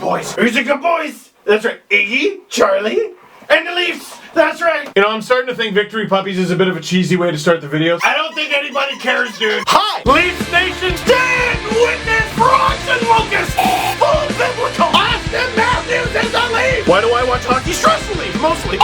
boys. Who's the good boys? That's right. Iggy, Charlie, and the Leafs. That's right. You know, I'm starting to think Victory Puppies is a bit of a cheesy way to start the videos. I don't think anybody cares, dude. Hi, Leafs Nation. Stand witness for Austin Lucas. Full biblical. Austin Matthews is a Leaf. Why do I watch hockey? Stressfully, mostly.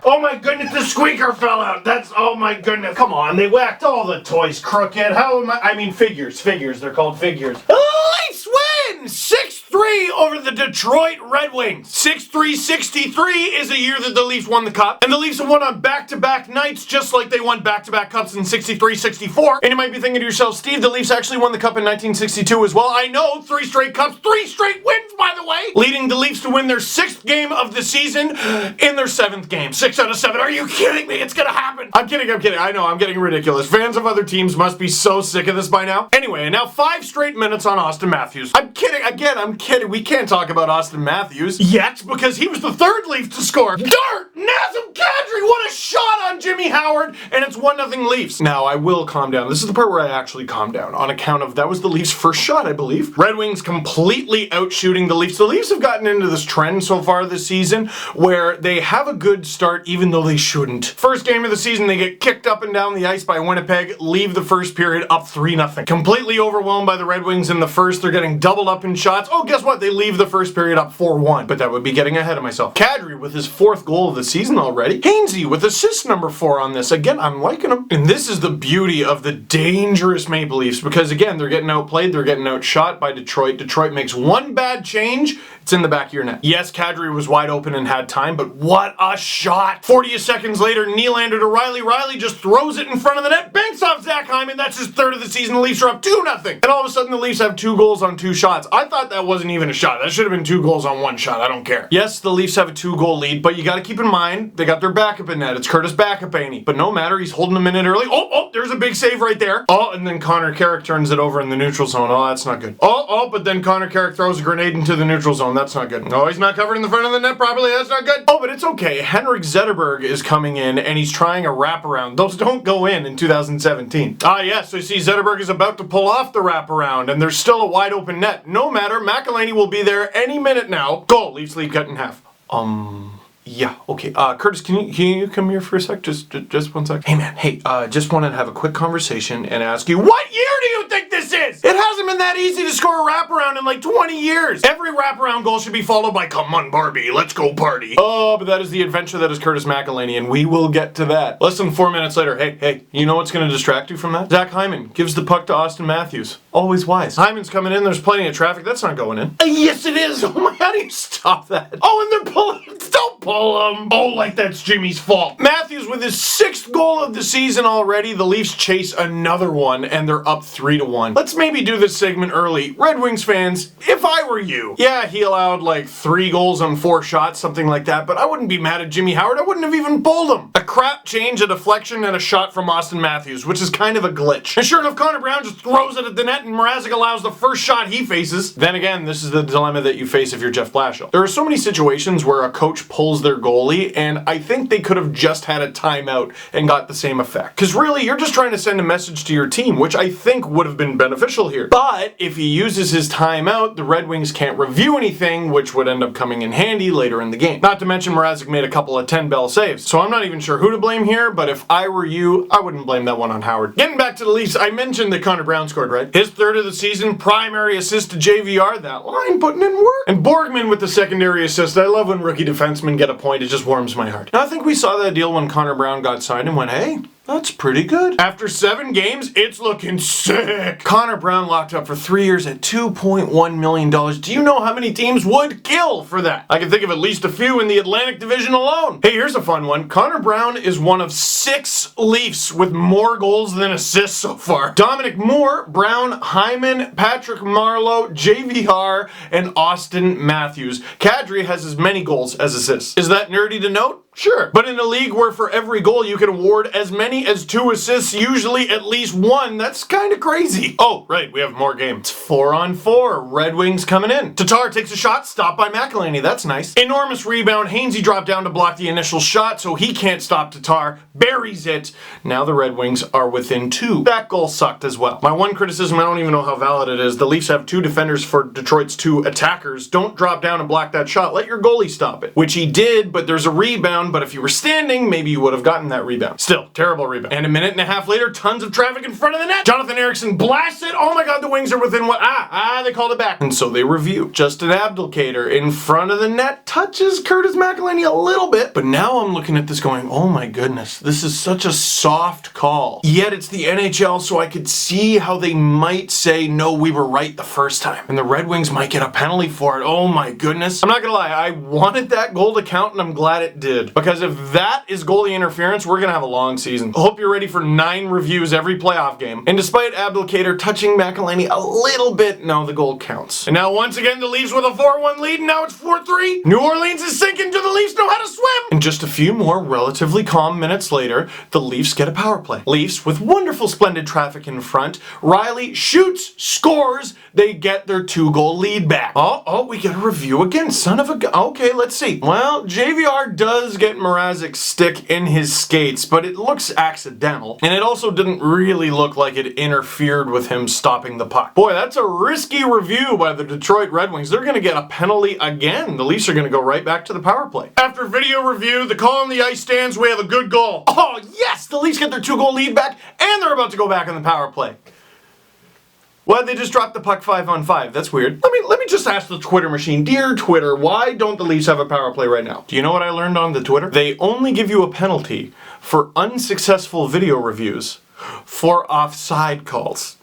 Oh my goodness, the squeaker fell out. Oh my goodness. Come on, they whacked all the toys crooked. I mean figures. They're called figures. Leafs win 6-3 over the Detroit Red Wings. 6-3-63 is a year that the Leafs won the cup. And the Leafs have won on back-to-back nights, just like they won back-to-back cups in 63-64. And you might be thinking to yourself, Steve, the Leafs actually won the cup in 1962 as well. I know, 3 straight cups, 3 straight wins, by the way. Leading the Leafs to win their 6th game of the season in their 7th game. 6 out of 7. Are you kidding me? It's gonna happen. I'm kidding. I know, I'm getting ridiculous. Fans of other teams must be so sick of this by now. Anyway, and now 5 straight minutes on Austin Matthews. I'm kidding. Again, I'm kidding. We can't talk about Austin Matthews yet because he was the 3rd Leaf to score. Dart! Nazem Kadri! What a shot on Jimmy Howard! And it's 1-0 Leafs. Now, I will calm down. This is the part where I actually calm down on account of that was the Leafs' first shot, I believe. Red Wings completely outshooting the Leafs. The Leafs have gotten into this trend so far this season where they have a good start even though they shouldn't. First game of the season, they get kicked up and down the ice by Winnipeg, leave the first period up 3-0. Completely overwhelmed by the Red Wings in the first. They're getting doubled up in shots. Oh, guess what? They leave the first period up 4-1. But that would be getting ahead of myself. Kadri with his 4th goal of the season already. Hainsey with assist number 4 on this. Again, I'm liking him. And this is the beauty of the dangerous Maple Leafs because, again, they're getting outplayed. They're getting outshot by Detroit. Detroit makes one bad change. It's in the back of your net. Yes, Kadri was wide open and had time, but what a shot. 40 seconds later, Nylander to Riley. Riley just throws it in front of the net, banks off Zach Hyman. That's his 3rd of the season. The Leafs are up 2-0. And all of a sudden, the Leafs have 2 goals on 2 shots. I thought that wasn't even a shot. That should have been 2 goals on 1 shot. I don't care. Yes, the Leafs have a 2-goal lead, but you got to keep in mind, they got their backup in net. It's Curtis Backup, ain't he? But no matter, he's holding a minute early. Oh, there's a big save right there. Oh, and then Connor Carrick turns it over in the neutral zone. Oh, that's not good. But then Connor Carrick throws a grenade into the neutral zone. That's not good. Oh, he's not covered in the front of the net properly. That's not good. Oh, but it's okay. Henrik Zetterberg is coming in, and he's trying a wraparound. Those don't go in 2017. Yes, so you see Zetterberg is about to pull off the wraparound, and there's still a wide open net. No matter, McElhinney will be there any minute now. Goal, Leafs lead cut in half. Yeah, okay. Curtis, can you come here for a sec? Just 1 sec. Hey, man. Hey, just wanted to have a quick conversation and ask you, what year do you think this is? It hasn't been that easy to score a wraparound in like 20 years. Every wraparound goal should be followed by, come on, Barbie, let's go party. Oh, but that is the adventure that is Curtis McElhinney, and we will get to that. Less than 4 minutes later, hey, you know what's going to distract you from that? Zach Hyman gives the puck to Austin Matthews. Always wise. Hyman's coming in, there's plenty of traffic. That's not going in. Yes, it is. Oh my, how do you stop that? Oh, and they're pulling. Don't pull him. Oh, like that's Jimmy's fault. Matthews with his 6th goal of the season already. The Leafs chase another one, and they're up 3-1. Let's maybe do this segment early. Red Wings fans, if I were you, yeah, he allowed like 3 goals on 4 shots, something like that, but I wouldn't be mad at Jimmy Howard. I wouldn't have even pulled him. A crap change, a deflection, and a shot from Austin Matthews, which is kind of a glitch. And sure enough, Connor Brown just throws it at the net, and Mrazek allows the first shot he faces. Then again, this is the dilemma that you face if you're Jeff Blashill. There are so many situations where a coach pulls their goalie, and I think they could have just had a timeout and got the same effect. Because really, you're just trying to send a message to your team, which I think would have been beneficial here. But if he uses his timeout, the Red Wings can't review anything, which would end up coming in handy later in the game. Not to mention Mrazek made a couple of 10-bell saves. So I'm not even sure who to blame here, but if I were you, I wouldn't blame that one on Howard. Getting back to the Leafs, I mentioned that Connor Brown scored, right? His 3rd of the season, primary assist to JVR. That line putting in work. And Borgman with the secondary assist. I love when rookie defensemen get a point. It just warms my heart. Now, I think we saw that deal when Connor Brown got signed and went, hey, that's pretty good. After 7 games, it's looking sick. Connor Brown locked up for 3 years at $2.1 million. Do you know how many teams would kill for that? I can think of at least a few in the Atlantic Division alone. Hey, here's a fun one. Connor Brown is one of 6 Leafs with more goals than assists so far. Dominic Moore, Brown, Hyman, Patrick Marleau, JVR, and Austin Matthews. Kadri has as many goals as assists. Is that nerdy to note? Sure. But in a league where for every goal you can award as many as 2 assists, usually at least 1, that's kind of crazy. Oh, right, we have more games. 4-on-4, Red Wings coming in. Tatar takes a shot, stopped by McElhinney, that's nice. Enormous rebound, Hainsey dropped down to block the initial shot, so he can't stop Tatar, buries it. Now the Red Wings are within 2. That goal sucked as well. My one criticism, I don't even know how valid it is, the Leafs have 2 defenders for Detroit's 2 attackers. Don't drop down and block that shot, let your goalie stop it. Which he did, but there's a rebound. But if you were standing, maybe you would have gotten that rebound. Still, terrible rebound. And a minute and a half later, tons of traffic in front of the net. Jonathan Ericsson blasts it. Oh my god, the Wings are within what? They called it back. And so they review. Justin Abdelkader in front of the net touches Curtis McElhinney a little bit. But now I'm looking at this going, oh my goodness, this is such a soft call. Yet it's the NHL, so I could see how they might say, no, we were right the first time. And the Red Wings might get a penalty for it. Oh my goodness. I'm not gonna lie, I wanted that goal to count and I'm glad it did. Because if that is goalie interference, we're gonna have a long season. I hope you're ready for 9 reviews every playoff game. And despite Abdelkader touching McElhinney a little bit, no, the goal counts. And now once again, the Leafs with a 4-1 lead, and now it's 4-3. New Orleans is sinking. Do the Leafs know how to swim? And just a few more relatively calm minutes later, the Leafs get a power play. Leafs with wonderful, splendid traffic in front. Riley shoots, scores. They get their 2-goal lead back. Oh, we get a review again. Son of a gun. Okay, let's see. Well, JVR does get Mrazek's stick in his skates, but it looks accidental. And it also didn't really look like it interfered with him stopping the puck. Boy, that's a risky review by the Detroit Red Wings. They're going to get a penalty again. The Leafs are going to go right back to the power play. After video review, the call on the ice stands. We have a good goal. Oh, yes! The Leafs get their 2-goal lead back, and they're about to go back on the power play. Well, they just dropped the puck 5-on-5. That's weird. Let me just ask the Twitter machine. Dear Twitter, why don't the Leafs have a power play right now? Do you know what I learned on the Twitter? They only give you a penalty for unsuccessful video reviews for offside calls.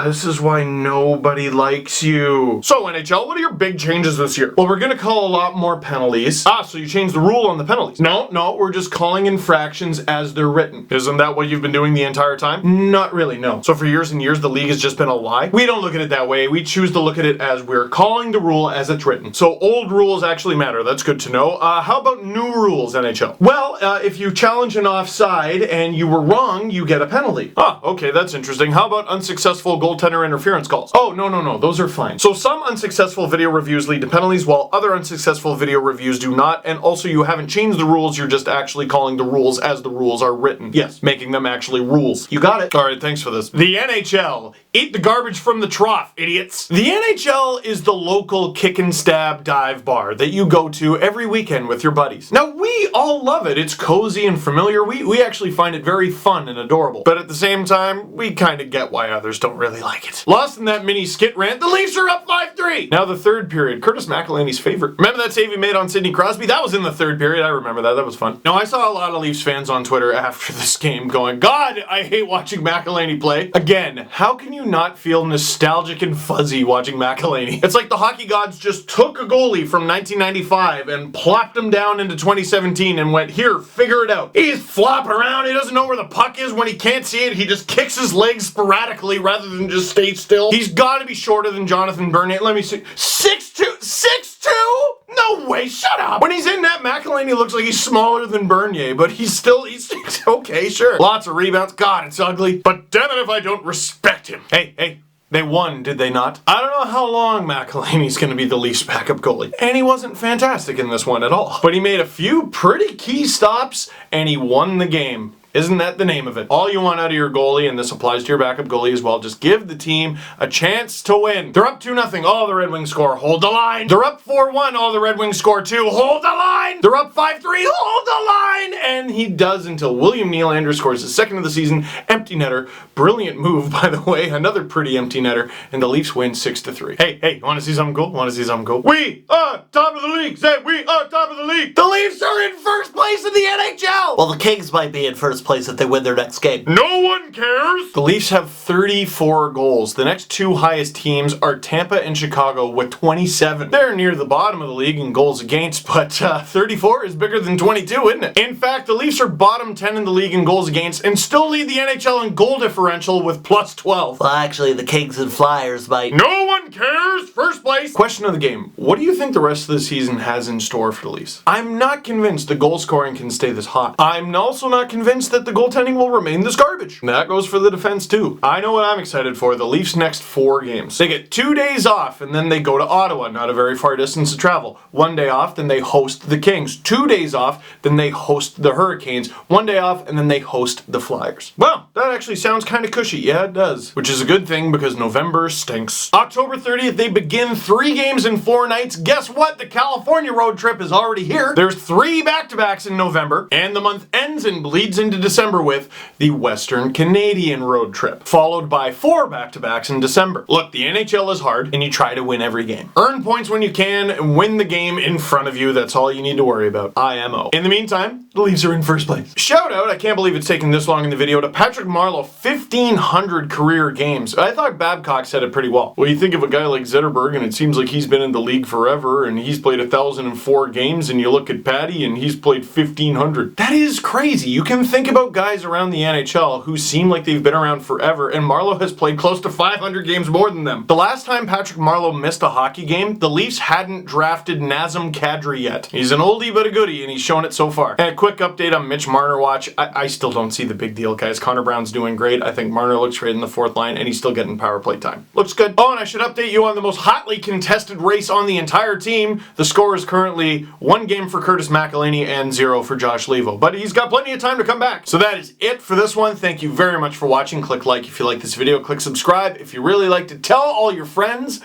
This is why nobody likes you. So NHL, what are your big changes this year? Well, we're gonna call a lot more penalties. So you changed the rule on the penalties. No, we're just calling infractions as they're written. Isn't that what you've been doing the entire time? Not really, no. So for years and years, the league has just been a lie? We don't look at it that way. We choose to look at it as we're calling the rule as it's written. So old rules actually matter. That's good to know. How about new rules, NHL? Well, if you challenge an offside and you were wrong, you get a penalty. Okay, that's interesting. How about unsuccessful goaltender interference calls? Oh, no, those are fine. So some unsuccessful video reviews lead to penalties, while other unsuccessful video reviews do not, and also you haven't changed the rules, you're just actually calling the rules as the rules are written. Yes, making them actually rules. You got it. Alright, thanks for this. The NHL. Eat the garbage from the trough, idiots. The NHL is the local kick and stab dive bar that you go to every weekend with your buddies. Now, we all love it. It's cozy and familiar. We actually find it very fun and adorable. But at the same time, we kind of get why others don't really like it. Lost in that mini skit rant, the Leafs are up 5-3. Now the third period, Curtis McElhinney's favorite. Remember that save he made on Sidney Crosby? That was in the third period. I remember that. That was fun. Now I saw a lot of Leafs fans on Twitter after this game going, God, I hate watching McElhinney play. Again, how can you not feel nostalgic and fuzzy watching McElhinney? It's like the hockey gods just took a goalie from 1995 and plopped him down into 2017 and went, here, figure it out. He's flopping around. He doesn't know where the puck is. When he can't see it, he just kicks his legs sporadically rather than just stay still. He's got to be shorter than Jonathan Bernier. Let me see. 6'2"? 6'2"? No way, shut up. When he's in net, McElhinney looks like he's smaller than Bernier, but he's okay, sure. Lots of rebounds. God, it's ugly. But damn it if I don't respect him. Hey. They won, did they not? I don't know how long McElhinney's gonna be the Leafs backup goalie. And he wasn't fantastic in this one at all. But he made a few pretty key stops, and he won the game. Isn't that the name of it? All you want out of your goalie, and this applies to your backup goalie as well, just give the team a chance to win. They're up 2-0. All the Red Wings score. Hold the line. They're up 4-1. All the Red Wings score 2. Hold the line. They're up 5-3. Hold the line. And he does until William Nylander scores his second of the season. Empty netter. Brilliant move, by the way. Another pretty empty netter. And the Leafs win 6-3. Hey, you want to see something cool? We are top of the league. Say, we are top of the league. The Leafs are in first place in the NHL. Well, the Kings might be in first first place if they win their next game. No one cares! The Leafs have 34 goals. The next two highest teams are Tampa and Chicago with 27. They're near the bottom of the league in goals against, but 34 is bigger than 22, isn't it? In fact, the Leafs are bottom 10 in the league in goals against and still lead the NHL in goal differential with plus 12. Well, actually, the Kings and Flyers might. No one cares! First place! Question of the game. What do you think the rest of the season has in store for the Leafs? I'm not convinced the goal scoring can stay this hot. I'm also not convinced that the goaltending will remain this garbage. And that goes for the defense too. I know what I'm excited for. The Leafs' next 4 games. They get 2 days off and then they go to Ottawa, not a very far distance to travel. 1 day off, then they host the Kings. 2 days off, then they host the Hurricanes. 1 day off, and then they host the Flyers. Well, that actually sounds kind of cushy. Yeah, it does. Which is a good thing because November stinks. October 30th, they begin 3 games in 4 nights. Guess what? The California road trip is already here. There's 3 back-to-backs in November, and the month ends and bleeds into December with the Western Canadian road trip, followed by 4 back-to-backs in December. Look, the NHL is hard, and you try to win every game. Earn points when you can, and win the game in front of you. That's all you need to worry about. IMO. In the meantime, the Leafs are in first place. Shout out, I can't believe it's taken this long in the video, to Patrick Marleau, 1,500 career games. I thought Babcock said it pretty well. Well, you think of a guy like Zetterberg, and it seems like he's been in the league forever, and he's played 1,004 games, and you look at Patty, and he's played 1,500. That is crazy. You can think about guys around the NHL who seem like they've been around forever, and Marleau has played close to 500 games more than them. The last time Patrick Marleau missed a hockey game, the Leafs hadn't drafted Nazem Kadri yet. He's an oldie but a goodie, and he's shown it so far. And a quick update on Mitch Marner watch. I still don't see the big deal, guys. Connor Brown's doing great. I think Marner looks great in the 4th line, and he's still getting power play time. Looks good. Oh, and I should update you on the most hotly contested race on the entire team. The score is currently 1 game for Curtis McElhinney and 0 for Josh Levo. But he's got plenty of time to come back. So that is it for this one. Thank you very much for watching. Click like if you like this video. Click subscribe if you really like to. Tell all your friends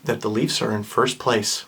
that the Leafs are in first place.